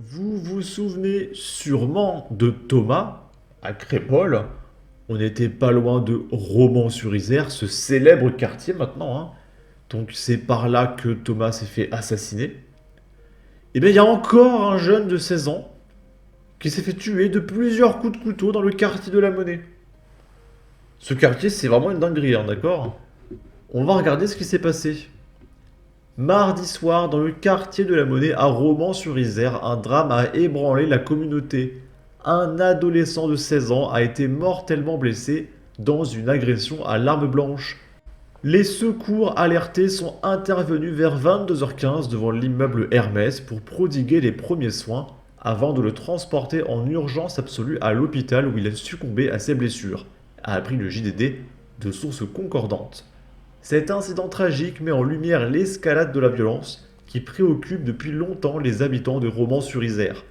Vous vous souvenez sûrement de Thomas à Crépol. On n'était pas loin de Romans-sur-Isère, ce célèbre quartier maintenant, hein. Donc c'est par là que Thomas s'est fait assassiner. Et bien il y a encore un jeune de 16 ans qui s'est fait tuer de plusieurs coups de couteau dans le quartier de la Monnaie. Ce quartier c'est vraiment une dinguerie, hein, d'accord? On va regarder ce qui s'est passé. Mardi soir, dans le quartier de la Monnaie à Romans-sur-Isère, un drame a ébranlé la communauté. Un adolescent de 16 ans a été mortellement blessé dans une agression à l'arme blanche. Les secours alertés sont intervenus vers 22h15 devant l'immeuble Hermès pour prodiguer les premiers soins avant de le transporter en urgence absolue à l'hôpital où il a succombé à ses blessures, a appris le JDD de sources concordantes. Cet incident tragique met en lumière l'escalade de la violence qui préoccupe depuis longtemps les habitants de Romans-sur-Isère.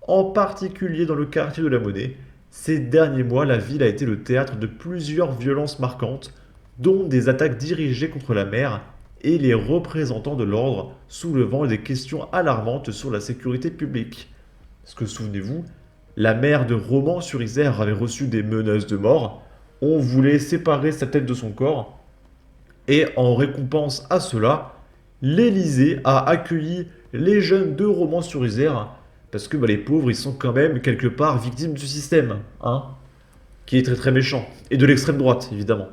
En particulier dans le quartier de la Monnaie, ces derniers mois, la ville a été le théâtre de plusieurs violences marquantes, dont des attaques dirigées contre la maire et les représentants de l'ordre, soulevant des questions alarmantes sur la sécurité publique. Parce que souvenez-vous, la maire de Romans-sur-Isère avait reçu des menaces de mort, on voulait séparer sa tête de son corps, et en récompense à cela, l'Élysée a accueilli les jeunes de Romans-sur-Isère, parce que les pauvres, ils sont quand même quelque part victimes du système, hein, qui est très très méchant, et de l'extrême droite, évidemment.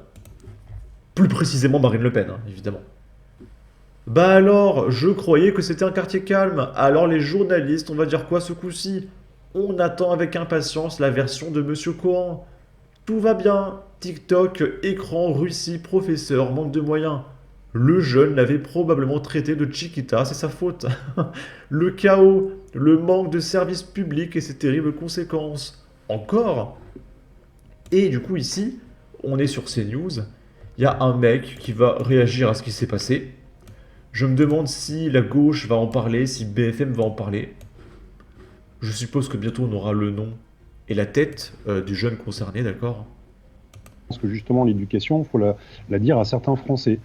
Plus précisément Marine Le Pen, hein, évidemment. Bah alors, je croyais que c'était un quartier calme, alors les journalistes, on va dire quoi ce coup-ci? On attend avec impatience la version de Monsieur Cohen. Tout va bien. TikTok, écran, Russie, professeur, manque de moyens. Le jeune l'avait probablement traité de Chiquita, c'est sa faute. Le chaos, le manque de services publics et ses terribles conséquences. Encore. Et du coup ici, on est sur CNews. Il y a un mec qui va réagir à ce qui s'est passé. Je me demande si la gauche va en parler, si BFM va en parler. Je suppose que bientôt on aura le nom et la tête du jeune concerné, d'accord? Parce que justement, l'éducation, il faut la dire à certains Français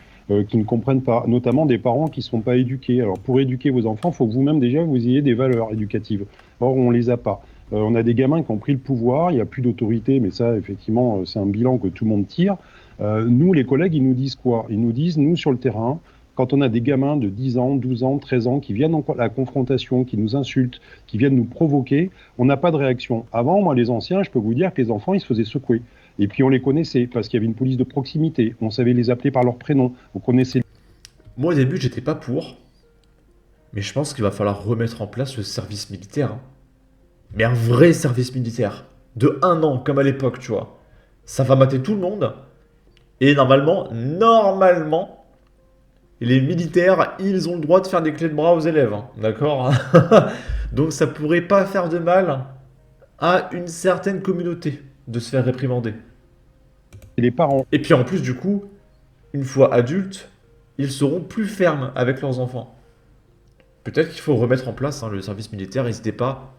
qui ne comprennent pas, notamment des parents qui ne sont pas éduqués. Alors, pour éduquer vos enfants, il faut que vous-même, déjà, vous ayez des valeurs éducatives. Or, on ne les a pas. On a des gamins qui ont pris le pouvoir, il n'y a plus d'autorité, mais ça, effectivement, c'est un bilan que tout le monde tire. Nous, les collègues, ils nous disent quoi? Ils nous disent, nous, sur le terrain, quand on a des gamins de 10 ans, 12 ans, 13 ans qui viennent à la confrontation, qui nous insultent, qui viennent nous provoquer, on n'a pas de réaction. Avant, moi, les anciens, je peux vous dire que les enfants, ils se faisaient secouer. Et puis on les connaissait parce qu'il y avait une police de proximité. On savait les appeler par leur prénom. On connaissait. Moi au début j'étais pas pour, mais je pense qu'il va falloir remettre en place le service militaire, hein. Mais un vrai service militaire. De 1 an, comme à l'époque, tu vois. Ça va mater tout le monde. Et normalement, les militaires, ils ont le droit de faire des clés de bras aux élèves, hein. D'accord? Donc ça pourrait pas faire de mal à une certaine communauté de se faire réprimander. Les parents. Et puis en plus, du coup, une fois adultes, ils seront plus fermes avec leurs enfants. Peut-être qu'il faut remettre en place, hein, le service militaire. N'hésitez pas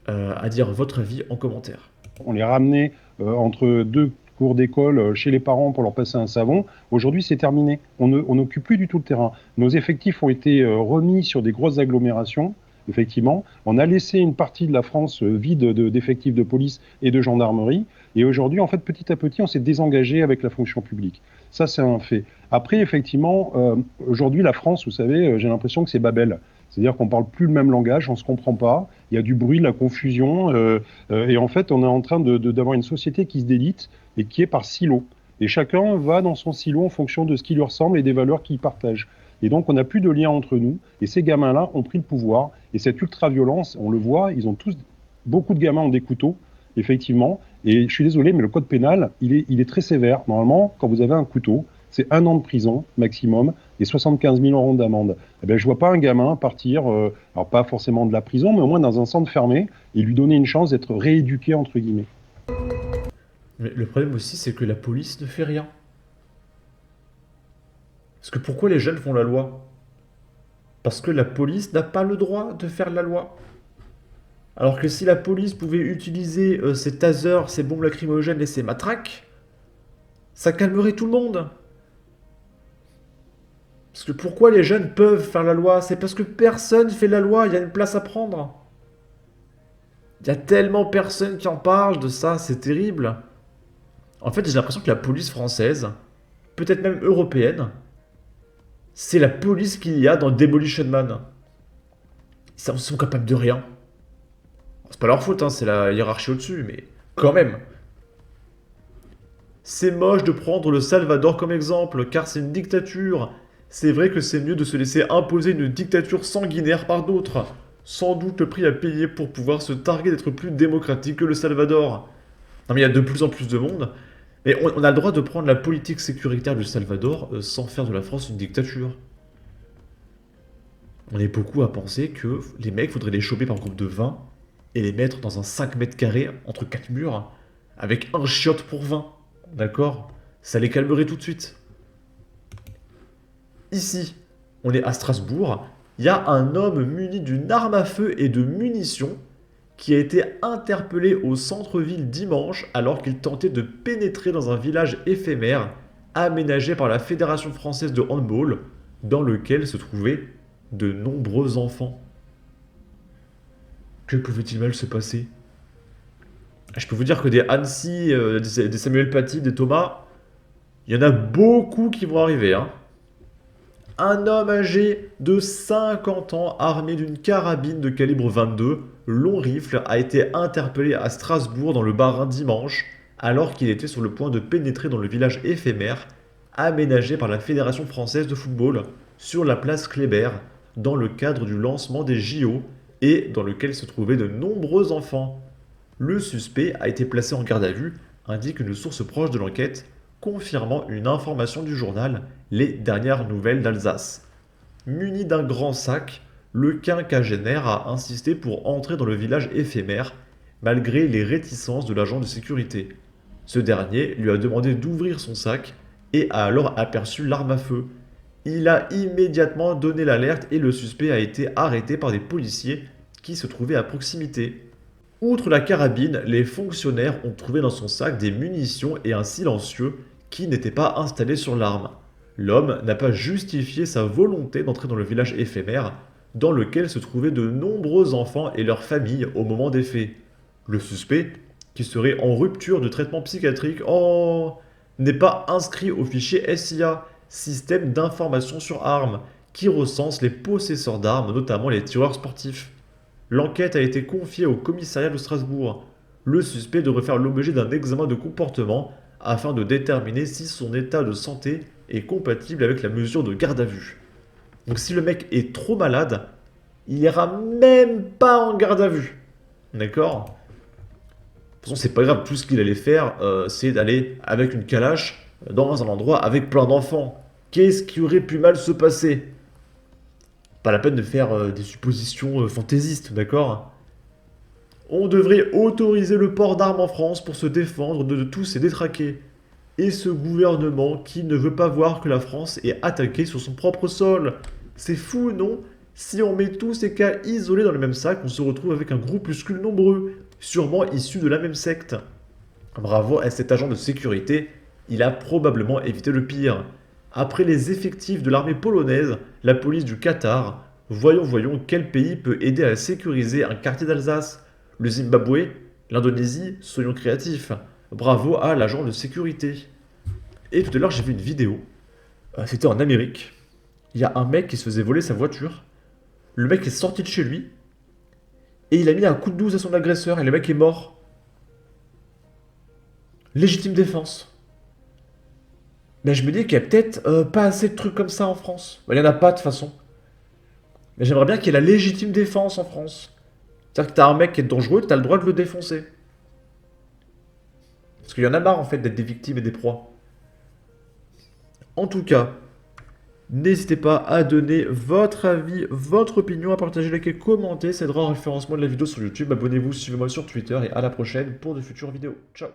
à dire votre avis en commentaire. On les ramenait entre deux cours d'école chez les parents pour leur passer un savon. Aujourd'hui, c'est terminé. On n'occupe plus du tout le terrain. Nos effectifs ont été remis sur des grosses agglomérations. Effectivement, on a laissé une partie de la France vide d'effectifs de police et de gendarmerie. Et aujourd'hui, en fait, petit à petit, on s'est désengagé avec la fonction publique. Ça, c'est un fait. Après, effectivement, aujourd'hui, la France, vous savez, j'ai l'impression que c'est Babel. C'est-à-dire qu'on parle plus le même langage, on se comprend pas, il y a du bruit, de la confusion, et en fait, on est en train d'avoir une société qui se délite et qui est par silo. Et chacun va dans son silo en fonction de ce qui lui ressemble et des valeurs qu'il partage. Et donc, on n'a plus de lien entre nous. Et ces gamins-là ont pris le pouvoir. Et cette ultra-violence, on le voit, ils ont tous, beaucoup de gamins ont des couteaux, effectivement. Et je suis désolé, mais le code pénal, il est très sévère. Normalement, quand vous avez un couteau, c'est 1 an de prison maximum et 75 000 euros d'amende. Eh bien, je ne vois pas un gamin partir, alors pas forcément de la prison, mais au moins dans un centre fermé et lui donner une chance d'être rééduqué, entre guillemets. Mais le problème aussi, c'est que la police ne fait rien. Parce que pourquoi les jeunes font la loi? Parce que la police n'a pas le droit de faire la loi. Alors que si la police pouvait utiliser ses tasers, ses bombes lacrymogènes et ses matraques, ça calmerait tout le monde. Parce que pourquoi les jeunes peuvent faire la loi? C'est parce que personne fait la loi, il y a une place à prendre. Il y a tellement personne qui en parle de ça, c'est terrible. En fait, j'ai l'impression que la police française, peut-être même européenne, c'est la police qu'il y a dans Demolition Man. Ils sont capables de rien. C'est pas leur faute, hein, c'est la hiérarchie au-dessus, mais quand même. C'est moche de prendre le Salvador comme exemple, car c'est une dictature. C'est vrai que c'est mieux de se laisser imposer une dictature sanguinaire par d'autres. Sans doute le prix à payer pour pouvoir se targuer d'être plus démocratique que le Salvador. Non mais il y a de plus en plus de monde. Mais on a le droit de prendre la politique sécuritaire du Salvador sans faire de la France une dictature. On est beaucoup à penser que les mecs, faudrait les choper par groupe de 20 et les mettre dans un 5 mètres carrés entre 4 murs avec un chiotte pour 20. D'accord? Ça les calmerait tout de suite. Ici, on est à Strasbourg. Il y a un homme muni d'une arme à feu et de munitions qui a été interpellé au centre-ville dimanche alors qu'il tentait de pénétrer dans un village éphémère aménagé par la Fédération française de handball dans lequel se trouvaient de nombreux enfants. Que pouvait-il mal se passer? Je peux vous dire que des Annecy, des Samuel Paty, des Thomas, il y en a beaucoup qui vont arriver, hein. Un homme âgé de 50 ans armé d'une carabine de calibre 22, long rifle, a été interpellé à Strasbourg dans le Bas-Rhin dimanche, alors qu'il était sur le point de pénétrer dans le village éphémère aménagé par la Fédération française de football sur la place Kléber, dans le cadre du lancement des JO et dans lequel se trouvaient de nombreux enfants. Le suspect a été placé en garde à vue, indique une source proche de l'enquête, confirmant une information du journal Les Dernières Nouvelles d'Alsace. Muni d'un grand sac, le quinquagénaire a insisté pour entrer dans le village éphémère, malgré les réticences de l'agent de sécurité. Ce dernier lui a demandé d'ouvrir son sac et a alors aperçu l'arme à feu. Il a immédiatement donné l'alerte et le suspect a été arrêté par des policiers qui se trouvaient à proximité. Outre la carabine, les fonctionnaires ont trouvé dans son sac des munitions et un silencieux qui n'était pas installé sur l'arme. L'homme n'a pas justifié sa volonté d'entrer dans le village éphémère, dans lequel se trouvaient de nombreux enfants et leurs familles au moment des faits. Le suspect, qui serait en rupture de traitement psychiatrique, n'est pas inscrit au fichier SIA, Système d'information sur armes, qui recense les possesseurs d'armes, notamment les tireurs sportifs. L'enquête a été confiée au commissariat de Strasbourg. Le suspect devrait faire l'objet d'un examen de comportement afin de déterminer si son état de santé est compatible avec la mesure de garde à vue. Donc si le mec est trop malade, il ira même pas en garde à vue. D'accord? De toute façon, c'est pas grave, tout ce qu'il allait faire, c'est d'aller avec une calache dans un endroit avec plein d'enfants. Qu'est-ce qui aurait pu mal se passer? Pas la peine de faire des suppositions fantaisistes, d'accord? On devrait autoriser le port d'armes en France pour se défendre de tous ces détraqués. Et ce gouvernement qui ne veut pas voir que la France est attaquée sur son propre sol. C'est fou, non? Si on met tous ces cas isolés dans le même sac, on se retrouve avec un groupuscule nombreux, sûrement issu de la même secte. Bravo à cet agent de sécurité, il a probablement évité le pire. Après les effectifs de l'armée polonaise, la police du Qatar, voyons quel pays peut aider à sécuriser un quartier d'Alsace. Le Zimbabwe, l'Indonésie, soyons créatifs. Bravo à l'agent de sécurité. Et tout à l'heure, j'ai vu une vidéo. C'était en Amérique. Il y a un mec qui se faisait voler sa voiture. Le mec est sorti de chez lui. Et il a mis un coup de 12 à son agresseur et le mec est mort. Légitime défense. Mais je me dis qu'il y a peut-être pas assez de trucs comme ça en France. Il n'y en a pas de toute façon. Mais j'aimerais bien qu'il y ait la légitime défense en France. C'est-à-dire que t'as un mec qui est dangereux, t'as le droit de le défoncer. Parce qu'il y en a marre en fait d'être des victimes et des proies. En tout cas, n'hésitez pas à donner votre avis, votre opinion, à partager, liker, commenter. Ça aidera au référencement de la vidéo sur YouTube. Abonnez-vous, suivez-moi sur Twitter et à la prochaine pour de futures vidéos. Ciao!